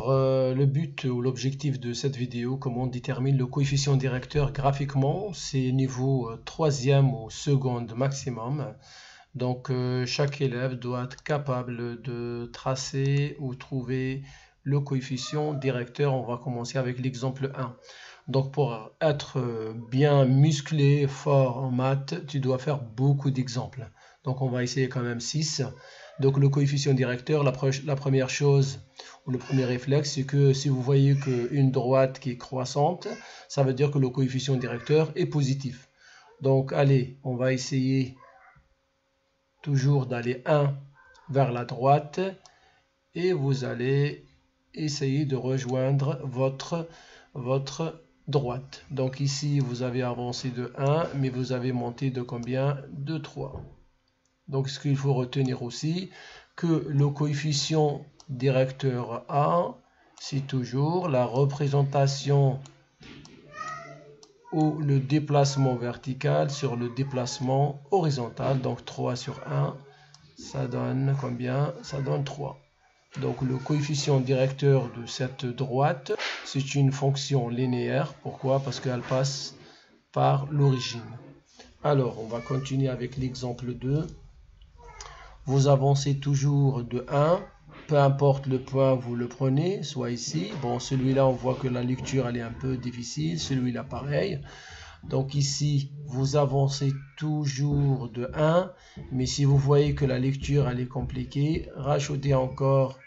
Alors, le but ou l'objectif de cette vidéo, comment on détermine le coefficient directeur graphiquement, c'est niveau troisième ou seconde maximum. Donc, chaque élève doit être capable de tracer ou trouver le coefficient directeur. On va commencer avec l'exemple 1. Donc, pour être bien musclé, fort en maths, tu dois faire beaucoup d'exemples. Donc, on va essayer quand même 6. Donc, le coefficient directeur, la première chose, ou le premier réflexe, c'est que si vous voyez qu'une droite qui est croissante, ça veut dire que le coefficient directeur est positif. Donc, allez, on va essayer toujours d'aller 1 vers la droite et vous allez essayer de rejoindre votre droite. Donc ici, vous avez avancé de 1, mais vous avez monté de combien? De 3. Donc ce qu'il faut retenir aussi, que le coefficient directeur A, c'est toujours la représentation ou le déplacement vertical sur le déplacement horizontal. Donc 3 sur 1, ça donne combien? Ça donne 3. Donc le coefficient directeur de cette droite, c'est une fonction linéaire. Pourquoi? Parce qu'elle passe par l'origine. Alors, on va continuer avec l'exemple 2. Vous avancez toujours de 1. Peu importe le point, vous le prenez, soit ici. Bon, celui-là, on voit que la lecture, elle est un peu difficile. Celui-là, pareil. Donc ici, vous avancez toujours de 1. Mais si vous voyez que la lecture, elle est compliquée, rajoutez encore,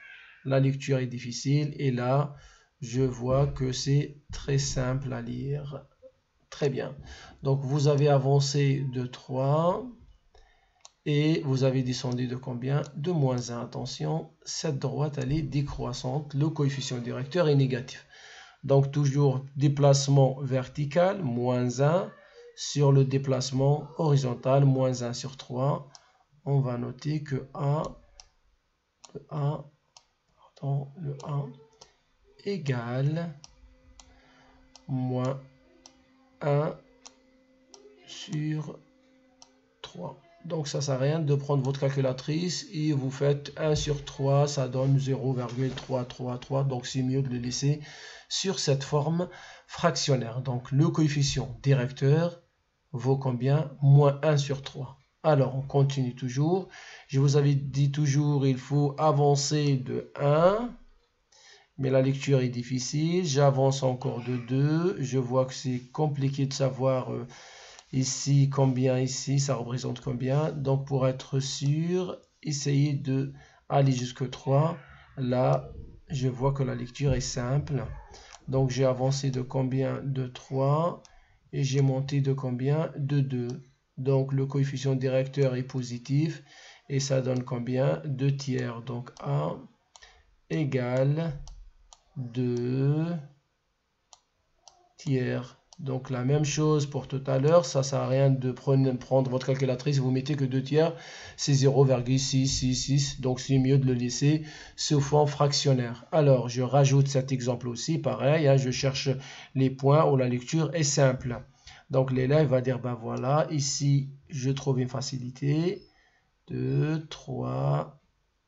la lecture est difficile. Et là, je vois que c'est très simple à lire. Très bien. Donc, vous avez avancé de 3. Et vous avez descendu de combien? De moins 1. Attention, cette droite, elle est décroissante. Le coefficient directeur est négatif. Donc, toujours déplacement vertical, moins 1, sur le déplacement horizontal, moins 1 sur 3. On va noter que le 1 égale moins 1 sur 3. Donc, ça ne sert à rien de prendre votre calculatrice et vous faites 1 sur 3, ça donne 0,333. Donc, c'est mieux de le laisser sur cette forme fractionnaire. Donc, le coefficient directeur vaut combien? Moins 1 sur 3. Alors, on continue toujours. Je vous avais dit toujours, il faut avancer de 1. Mais la lecture est difficile. J'avance encore de 2. Je vois que c'est compliqué de savoir... ici, combien ici, ça représente combien? Donc, pour être sûr, essayez de aller jusqu'au 3. Là, je vois que la lecture est simple. Donc, j'ai avancé de combien? De 3. Et j'ai monté de combien? De 2. Donc, le coefficient directeur est positif. Et ça donne combien? 2 tiers. Donc, A égale 2 tiers. Donc la même chose pour tout à l'heure, ça ne sert à rien de prendre votre calculatrice, vous mettez que 2 tiers, c'est 0,666, donc c'est mieux de le laisser sous forme fractionnaire. Alors je rajoute cet exemple aussi, pareil, hein, je cherche les points où la lecture est simple. Donc l'élève va dire, ben voilà, ici je trouve une facilité, 2, 3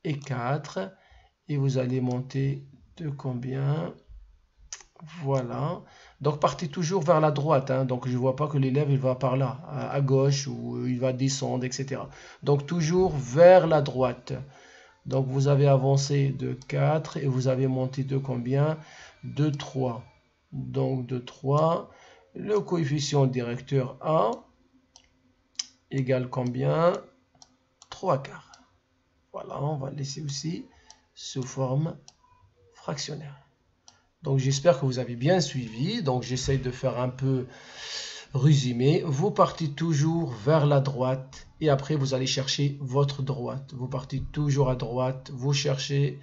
et 4, et vous allez monter de combien? Voilà. Donc, partez toujours vers la droite. Hein. Donc, je ne vois pas que l'élève il va par là, à gauche, ou il va descendre, etc. Donc, toujours vers la droite. Donc, vous avez avancé de 4 et vous avez monté de combien? De 3. Donc, de 3. Le coefficient directeur A égale combien? 3 quarts. Voilà, on va le laisser aussi sous forme fractionnaire. Donc, j'espère que vous avez bien suivi. Donc, j'essaie de faire un peu résumé. Vous partez toujours vers la droite et après, vous allez chercher votre droite. Vous partez toujours à droite. Vous cherchez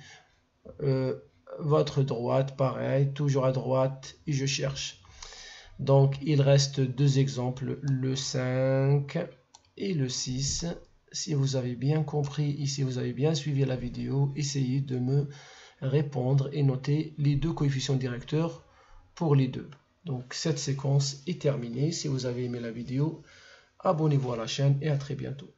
votre droite. Pareil, toujours à droite et je cherche. Donc, il reste deux exemples, le 5 et le 6. Si vous avez bien compris et si vous avez bien suivi la vidéo, essayez de me répondre et noter les deux coefficients directeurs pour les deux. Donc cette séquence est terminée. Si vous avez aimé la vidéo, abonnez-vous à la chaîne et à très bientôt.